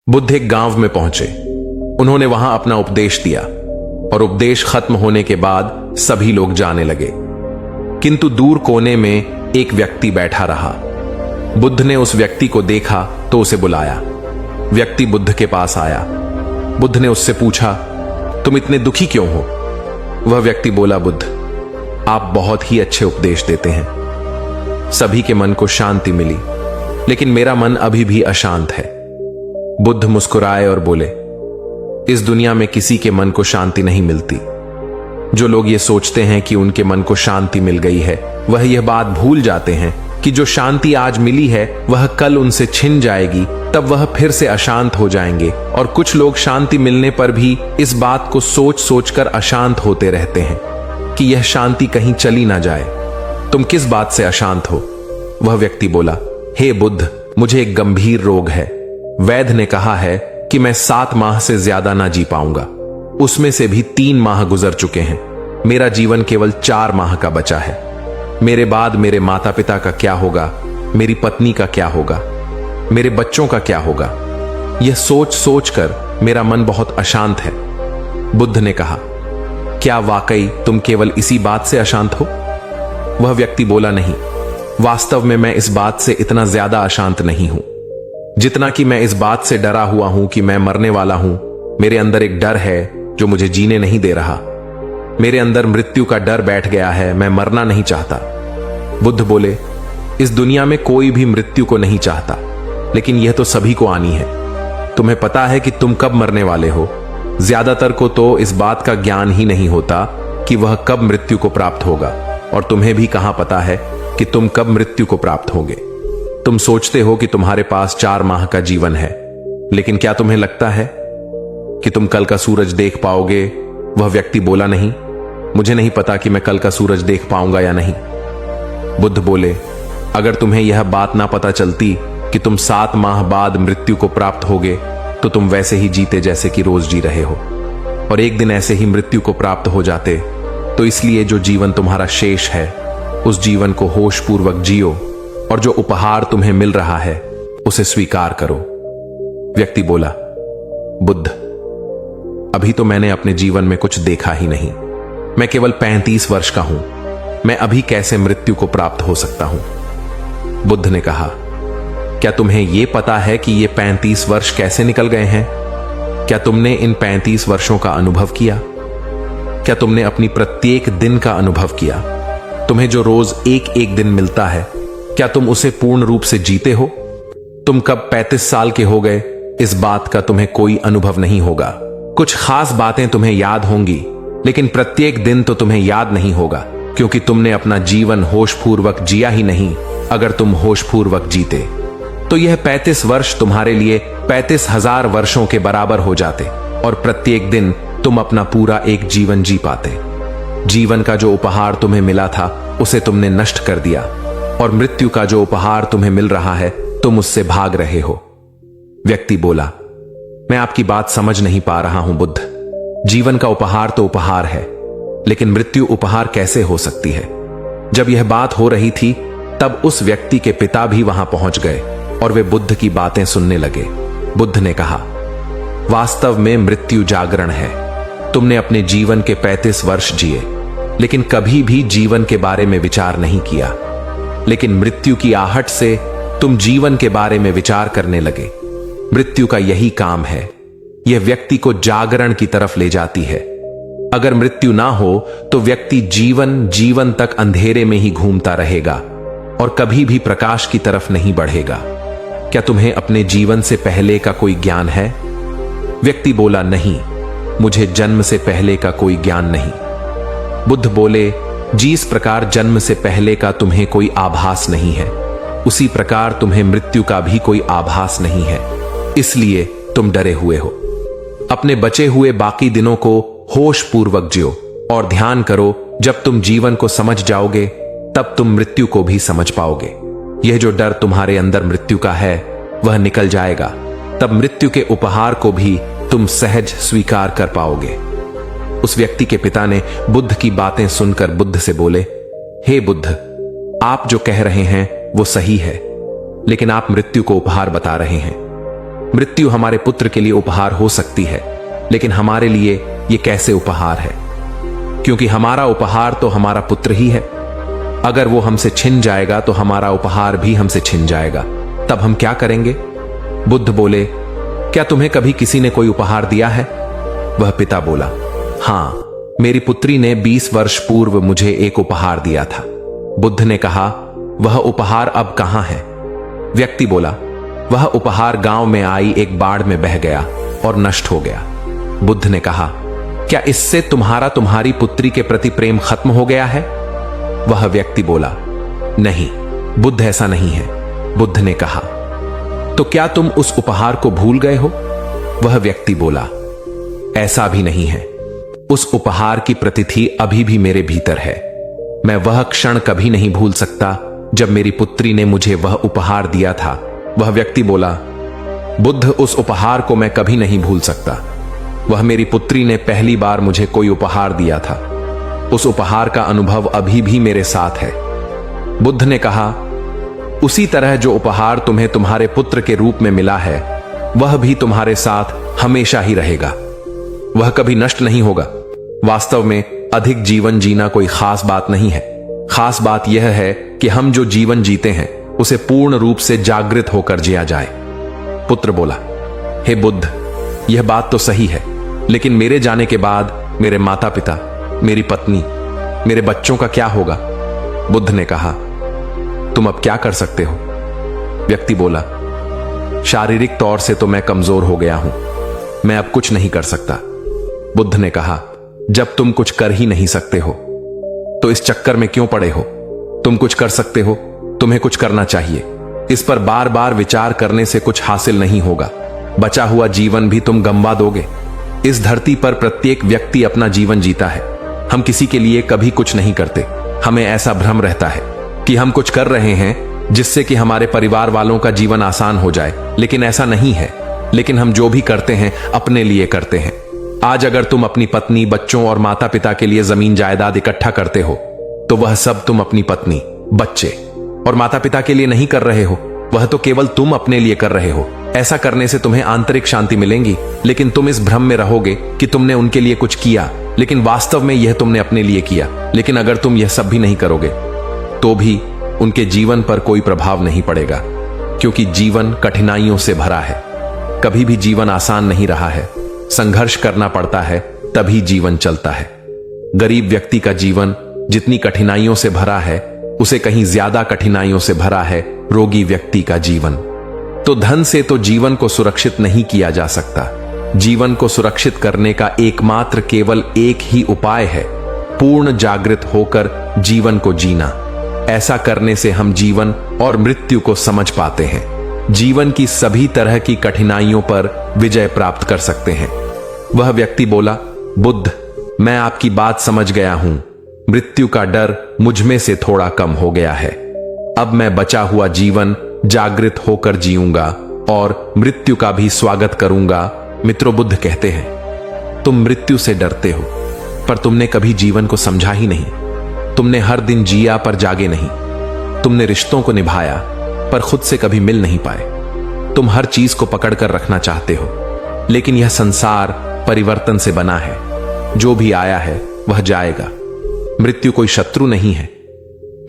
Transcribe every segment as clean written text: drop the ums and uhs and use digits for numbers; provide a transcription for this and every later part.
बुद्ध एक गांव में पहुंचे। उन्होंने वहां अपना उपदेश दिया और उपदेश खत्म होने के बाद सभी लोग जाने लगे, किंतु दूर कोने में एक व्यक्ति बैठा रहा। बुद्ध ने उस व्यक्ति को देखा तो उसे बुलाया। व्यक्ति बुद्ध के पास आया। बुद्ध ने उससे पूछा, तुम इतने दुखी क्यों हो? वह व्यक्ति बोला, बुद्ध, आप बहुत ही अच्छे उपदेश देते हैं। सभी के मन को शांति मिली, लेकिन मेरा मन अभी भी अशांत है। बुद्ध मुस्कुराए और बोले, इस दुनिया में किसी के मन को शांति नहीं मिलती। जो लोग ये सोचते हैं कि उनके मन को शांति मिल गई है, वह यह बात भूल जाते हैं कि जो शांति आज मिली है वह कल उनसे छिन जाएगी, तब वह फिर से अशांत हो जाएंगे। और कुछ लोग शांति मिलने पर भी इस बात को सोच सोचकर अशांत होते रहते हैं कि यह शांति कहीं चली ना जाए। तुम किस बात से अशांत हो? वह व्यक्ति बोला, हे बुद्ध, मुझे एक गंभीर रोग है। वैद्य ने कहा है कि मैं 7 माह से ज्यादा ना जी पाऊंगा। उसमें से भी 3 माह गुजर चुके हैं। मेरा जीवन केवल 4 माह का बचा है। मेरे बाद मेरे माता पिता का क्या होगा? मेरी पत्नी का क्या होगा? मेरे बच्चों का क्या होगा? यह सोच सोच कर मेरा मन बहुत अशांत है। बुद्ध ने कहा, क्या वाकई तुम केवल इसी बात से अशांत हो? वह व्यक्ति बोला, नहीं, वास्तव में मैं इस बात से इतना ज्यादा अशांत नहीं हूं जितना कि मैं इस बात से डरा हुआ हूं कि मैं मरने वाला हूं। मेरे अंदर एक डर है जो मुझे जीने नहीं दे रहा। मेरे अंदर मृत्यु का डर बैठ गया है। मैं मरना नहीं चाहता। बुद्ध बोले, इस दुनिया में कोई भी मृत्यु को नहीं चाहता, लेकिन यह तो सभी को आनी है। तुम्हें पता है कि तुम कब मरने वाले हो? ज्यादातर को तो इस बात का ज्ञान ही नहीं होता कि वह कब मृत्यु को प्राप्त होगा, और तुम्हें भी कहां पता है कि तुम कब मृत्यु को प्राप्त होगे। तुम सोचते हो कि तुम्हारे पास 4 माह का जीवन है, लेकिन क्या तुम्हें लगता है कि तुम कल का सूरज देख पाओगे? वह व्यक्ति बोला, नहीं, मुझे नहीं पता कि मैं कल का सूरज देख पाऊंगा या नहीं। बुद्ध बोले, अगर तुम्हें यह बात ना पता चलती कि तुम 7 माह बाद मृत्यु को प्राप्त होगे, तो तुम वैसे ही जीते जैसे कि रोज जी रहे हो, और एक दिन ऐसे ही मृत्यु को प्राप्त हो जाते। तो इसलिए जो जीवन तुम्हारा शेष है, उस जीवन को होश पूर्वक जियो, और जो उपहार तुम्हें मिल रहा है उसे स्वीकार करो। व्यक्ति बोला, बुद्ध, अभी तो मैंने अपने जीवन में कुछ देखा ही नहीं। मैं केवल 35 वर्ष का हूं। मैं अभी कैसे मृत्यु को प्राप्त हो सकता हूं? बुद्ध ने कहा, क्या तुम्हें यह पता है कि ये 35 वर्ष कैसे निकल गए हैं? क्या तुमने इन 35 वर्षों का अनुभव किया? क्या तुमने अपनी प्रत्येक दिन का अनुभव किया? तुम्हें जो रोज एक एक दिन मिलता है, क्या तुम उसे पूर्ण रूप से जीते हो? तुम कब 35 साल के हो गए, इस बात का तुम्हें कोई अनुभव नहीं होगा। कुछ खास बातें तुम्हें याद होंगी, लेकिन प्रत्येक दिन तो तुम्हें याद नहीं होगा, क्योंकि तुमने अपना जीवन होशपूर्वक जिया ही नहीं। अगर तुम होशपूर्वक जीते तो यह 35 वर्ष तुम्हारे लिए 35,000 वर्षों के बराबर हो जाते, और प्रत्येक दिन तुम अपना पूरा एक जीवन जी पाते। जीवन का जो उपहार तुम्हें मिला था उसे तुमने नष्ट कर दिया, और मृत्यु का जो उपहार तुम्हें मिल रहा है तुम उससे भाग रहे हो। व्यक्ति बोला, मैं आपकी बात समझ नहीं पा रहा हूं बुद्ध। जीवन का उपहार तो उपहार है, लेकिन मृत्यु उपहार कैसे हो सकती है? जब यह बात हो रही थी तब उस व्यक्ति के पिता भी वहां पहुंच गए और वे बुद्ध की बातें सुनने लगे। बुद्ध ने कहा, वास्तव में मृत्यु जागरण है। तुमने अपने जीवन के 35 वर्ष जिए, लेकिन कभी भी जीवन के बारे में विचार नहीं किया। लेकिन मृत्यु की आहट से तुम जीवन के बारे में विचार करने लगे। मृत्यु का यही काम है, यह व्यक्ति को जागरण की तरफ ले जाती है। अगर मृत्यु ना हो तो व्यक्ति जीवन तक अंधेरे में ही घूमता रहेगा और कभी भी प्रकाश की तरफ नहीं बढ़ेगा। क्या तुम्हें अपने जीवन से पहले का कोई ज्ञान है? व्यक्ति बोला, नहीं, मुझे जन्म से पहले का कोई ज्ञान नहीं। बुद्ध बोले, जिस प्रकार जन्म से पहले का तुम्हें कोई आभास नहीं है, उसी प्रकार तुम्हें मृत्यु का भी कोई आभास नहीं है। इसलिए तुम डरे हुए हो। अपने बचे हुए बाकी दिनों को होश पूर्वक जियो और ध्यान करो। जब तुम जीवन को समझ जाओगे तब तुम मृत्यु को भी समझ पाओगे। यह जो डर तुम्हारे अंदर मृत्यु का है वह निकल जाएगा। तब मृत्यु के उपहार को भी तुम सहज स्वीकार कर पाओगे। उस व्यक्ति के पिता ने बुद्ध की बातें सुनकर बुद्ध से बोले, हे बुद्ध, आप जो कह रहे हैं वो सही है, लेकिन आप मृत्यु को उपहार बता रहे हैं। मृत्यु हमारे पुत्र के लिए उपहार हो सकती है, लेकिन हमारे लिए यह कैसे उपहार है? क्योंकि हमारा उपहार तो हमारा पुत्र ही है। अगर वो हमसे छिन जाएगा तो हमारा उपहार भी हमसे छिन जाएगा। तब हम क्या करेंगे? बुद्ध बोले, क्या तुम्हें कभी किसी ने कोई उपहार दिया है? वह पिता बोला, हां, मेरी पुत्री ने 20 वर्ष पूर्व मुझे एक उपहार दिया था। बुद्ध ने कहा, वह उपहार अब कहां है? व्यक्ति बोला, वह उपहार गांव में आई एक बाढ़ में बह गया और नष्ट हो गया। बुद्ध ने कहा, क्या इससे तुम्हारी पुत्री के प्रति प्रेम खत्म हो गया है? वह व्यक्ति बोला, नहीं, बुद्ध, ऐसा नहीं है। बुद्ध ने कहा, तो क्या तुम उस उपहार को भूल गए हो? वह व्यक्ति बोला, ऐसा भी नहीं है। उस उपहार की प्रतिथि अभी भी मेरे भीतर है। मैं वह क्षण कभी नहीं भूल सकता जब मेरी पुत्री ने मुझे वह उपहार दिया था। वह व्यक्ति बोला, बुद्ध, उस उपहार को मैं कभी नहीं भूल सकता। वह मेरी पुत्री ने पहली बार मुझे कोई उपहार दिया था। उस उपहार का अनुभव अभी भी मेरे साथ है। बुद्ध ने कहा, उसी तरह जो उपहार तुम्हें तुम्हारे पुत्र के रूप में मिला है, वह भी तुम्हारे साथ हमेशा ही रहेगा। वह कभी नष्ट नहीं होगा। वास्तव में अधिक जीवन जीना कोई खास बात नहीं है। खास बात यह है कि हम जो जीवन जीते हैं उसे पूर्ण रूप से जागृत होकर जिया जाए। पुत्र बोला, हे बुद्ध, यह बात तो सही है, लेकिन मेरे जाने के बाद मेरे माता पिता, मेरी पत्नी, मेरे बच्चों का क्या होगा? बुद्ध ने कहा, तुम अब क्या कर सकते हो? व्यक्ति बोला, शारीरिक तौर से तो मैं कमजोर हो गया हूं, मैं अब कुछ नहीं कर सकता। बुद्ध ने कहा, जब तुम कुछ कर ही नहीं सकते हो तो इस चक्कर में क्यों पड़े हो? तुम कुछ कर सकते हो, तुम्हें कुछ करना चाहिए। इस पर बार बार विचार करने से कुछ हासिल नहीं होगा। बचा हुआ जीवन भी तुम गंवा दोगे। इस धरती पर प्रत्येक व्यक्ति अपना जीवन जीता है। हम किसी के लिए कभी कुछ नहीं करते। हमें ऐसा भ्रम रहता है कि हम कुछ कर रहे हैं जिससे कि हमारे परिवार वालों का जीवन आसान हो जाए, लेकिन ऐसा नहीं है। लेकिन हम जो भी करते हैं अपने लिए करते हैं। आज अगर तुम अपनी पत्नी, बच्चों और माता पिता के लिए जमीन जायदाद इकट्ठा करते हो, तो वह सब तुम अपनी पत्नी, बच्चे और माता पिता के लिए नहीं कर रहे हो, वह तो केवल तुम अपने लिए कर रहे हो। ऐसा करने से तुम्हें आंतरिक शांति मिलेगी, लेकिन तुम इस भ्रम में रहोगे कि तुमने उनके लिए कुछ किया, लेकिन वास्तव में यह तुमने अपने लिए किया। लेकिन अगर तुम यह सब भी नहीं करोगे तो भी उनके जीवन पर कोई प्रभाव नहीं पड़ेगा, क्योंकि जीवन कठिनाइयों से भरा है। कभी भी जीवन आसान नहीं रहा है। संघर्ष करना पड़ता है, तभी जीवन चलता है। गरीब व्यक्ति का जीवन जितनी कठिनाइयों से भरा है, उसे कहीं ज्यादा कठिनाइयों से भरा है रोगी व्यक्ति का जीवन। तो धन से तो जीवन को सुरक्षित नहीं किया जा सकता। जीवन को सुरक्षित करने का एकमात्र केवल एक ही उपाय है, पूर्ण जागृत होकर जीवन को जीना। ऐसा करने से हम जीवन और मृत्यु को समझ पाते हैं। जीवन की सभी तरह की कठिनाइयों पर विजय प्राप्त कर सकते हैं। वह व्यक्ति बोला, बुद्ध, मैं आपकी बात समझ गया हूं। मृत्यु का डर मुझ में से थोड़ा कम हो गया है। अब मैं बचा हुआ जीवन जागृत होकर जीऊंगा और मृत्यु का भी स्वागत करूंगा। मित्रों, बुद्ध कहते हैं, तुम मृत्यु से डरते हो, पर तुमने कभी जीवन को समझा ही नहीं। तुमने हर दिन जिया पर जागे नहीं। तुमने रिश्तों को निभाया पर खुद से कभी मिल नहीं पाए। तुम हर चीज को पकड़ कर रखना चाहते हो, लेकिन यह संसार परिवर्तन से बना है। जो भी आया है वह जाएगा। मृत्यु कोई शत्रु नहीं है।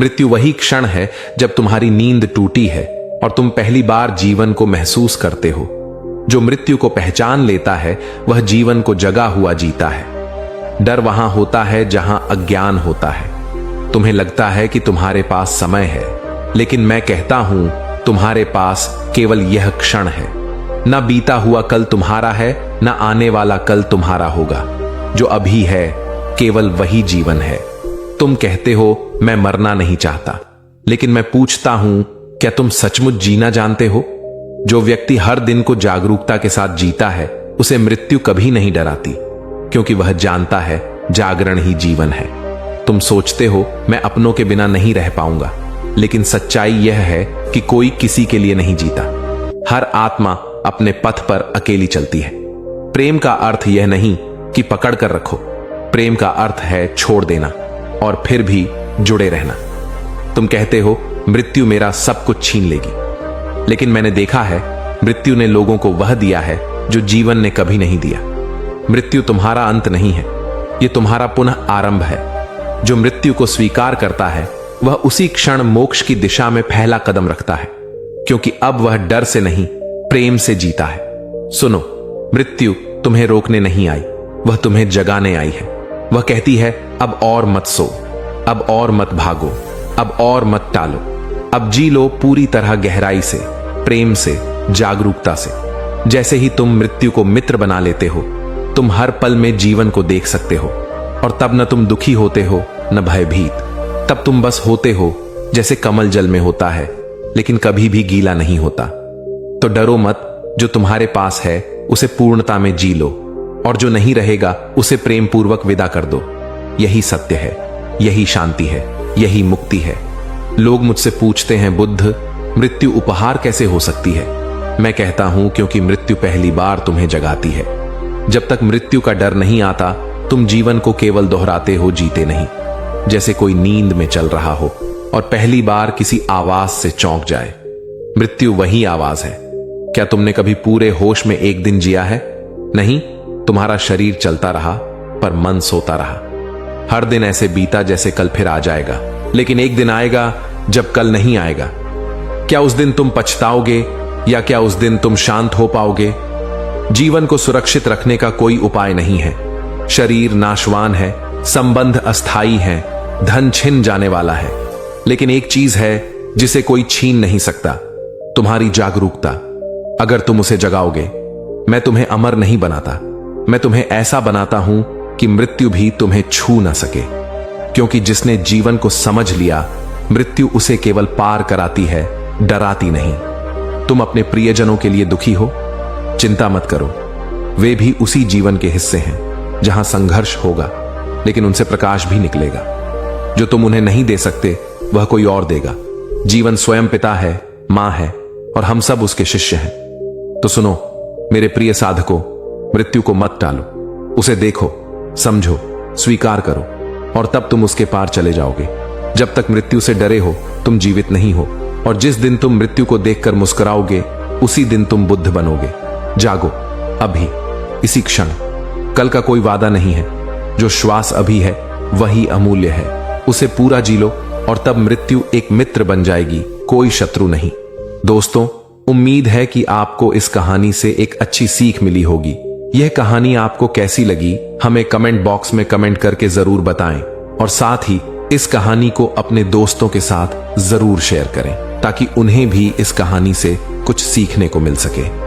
मृत्यु वही क्षण है जब तुम्हारी नींद टूटी है और तुम पहली बार जीवन को महसूस करते हो। जो मृत्यु को पहचान लेता है वह जीवन को जगा हुआ जीता है। डर वहां होता है जहां अज्ञान होता है। तुम्हें लगता है कि तुम्हारे पास समय है, लेकिन मैं कहता हूं तुम्हारे पास केवल यह क्षण है। ना बीता हुआ कल तुम्हारा है, ना आने वाला कल तुम्हारा होगा। जो अभी है केवल वही जीवन है। तुम कहते हो मैं मरना नहीं चाहता, लेकिन मैं पूछता हूं, क्या तुम सचमुच जीना जानते हो? जो व्यक्ति हर दिन को जागरूकता के साथ जीता है, उसे मृत्यु कभी नहीं डराती, क्योंकि वह जानता है जागरण ही जीवन है। तुम सोचते हो मैं अपनों के बिना नहीं रह पाऊंगा, लेकिन सच्चाई यह है कि कोई किसी के लिए नहीं जीता। हर आत्मा अपने पथ पर अकेली चलती है। प्रेम का अर्थ यह नहीं कि पकड़ कर रखो। प्रेम का अर्थ है छोड़ देना और फिर भी जुड़े रहना। तुम कहते हो मृत्यु मेरा सब कुछ छीन लेगी, लेकिन मैंने देखा है मृत्यु ने लोगों को वह दिया है जो जीवन ने कभी नहीं दिया। मृत्यु तुम्हारा अंत नहीं है, यह तुम्हारा पुनः आरंभ है। जो मृत्यु को स्वीकार करता है वह उसी क्षण मोक्ष की दिशा में पहला कदम रखता है, क्योंकि अब वह डर से नहीं प्रेम से जीता है। सुनो, मृत्यु तुम्हें रोकने नहीं आई, वह तुम्हें जगाने आई है। वह कहती है, अब और मत सो, अब और मत भागो, अब और मत टालो, अब जी लो पूरी तरह गहराई से, प्रेम से, जागरूकता से। जैसे ही तुम मृत्यु को मित्र बना लेते हो, तुम हर पल में जीवन को देख सकते हो, और तब न तुम दुखी होते हो न भयभीत। तब तुम बस होते हो जैसे कमल जल में होता है, लेकिन कभी भी गीला नहीं होता। तो डरो मत, जो तुम्हारे पास है उसे पूर्णता में जी लो, और जो नहीं रहेगा उसे प्रेम पूर्वक विदा कर दो। यही सत्य है, यही शांति है, यही मुक्ति है। लोग मुझसे पूछते हैं, बुद्ध, मृत्यु उपहार कैसे हो सकती है? मैं कहता हूं, क्योंकि मृत्यु पहली बार तुम्हें जगाती है। जब तक मृत्यु का डर नहीं आता, तुम जीवन को केवल दोहराते हो, जीते नहीं। जैसे कोई नींद में चल रहा हो और पहली बार किसी आवाज से चौंक जाए। मृत्यु वही आवाज है। क्या तुमने कभी पूरे होश में एक दिन जिया है? नहीं, तुम्हारा शरीर चलता रहा पर मन सोता रहा। हर दिन ऐसे बीता जैसे कल फिर आ जाएगा, लेकिन एक दिन आएगा जब कल नहीं आएगा। क्या उस दिन तुम पछताओगे या क्या उस दिन तुम शांत हो पाओगे? जीवन को सुरक्षित रखने का कोई उपाय नहीं है। शरीर नाशवान है, संबंध अस्थाई है, धन छिन जाने वाला है, लेकिन एक चीज है जिसे कोई छीन नहीं सकता, तुम्हारी जागरूकता। अगर तुम उसे जगाओगे, मैं तुम्हें अमर नहीं बनाता, मैं तुम्हें ऐसा बनाता हूं कि मृत्यु भी तुम्हें छू ना सके। क्योंकि जिसने जीवन को समझ लिया, मृत्यु उसे केवल पार कराती है, डराती नहीं। तुम अपने प्रियजनों के लिए दुखी हो? चिंता मत करो, वे भी उसी जीवन के हिस्से हैं जहां संघर्ष होगा, लेकिन उनसे प्रकाश भी निकलेगा। जो तुम उन्हें नहीं दे सकते वह कोई और देगा। जीवन स्वयं पिता है, मां है, और हम सब उसके शिष्य हैं। तो सुनो मेरे प्रिय साधकों, मृत्यु को मत टालो, उसे देखो, समझो, स्वीकार करो, और तब तुम उसके पार चले जाओगे। जब तक मृत्यु से डरे हो, तुम जीवित नहीं हो, और जिस दिन तुम मृत्यु को देखकर मुस्कुराओगे, उसी दिन तुम बुद्ध बनोगे। जागो अभी, इसी क्षण। कल का कोई वादा नहीं है। जो श्वास अभी है वही अमूल्य है, उसे पूरा जी लो, और तब मृत्यु एक मित्र बन जाएगी, कोई शत्रु नहीं। दोस्तों, उम्मीद है कि आपको इस कहानी से एक अच्छी सीख मिली होगी। यह कहानी आपको कैसी लगी हमें कमेंट बॉक्स में कमेंट करके जरूर बताएं, और साथ ही इस कहानी को अपने दोस्तों के साथ जरूर शेयर करें, ताकि उन्हें भी इस कहानी से कुछ सीखने को मिल सके।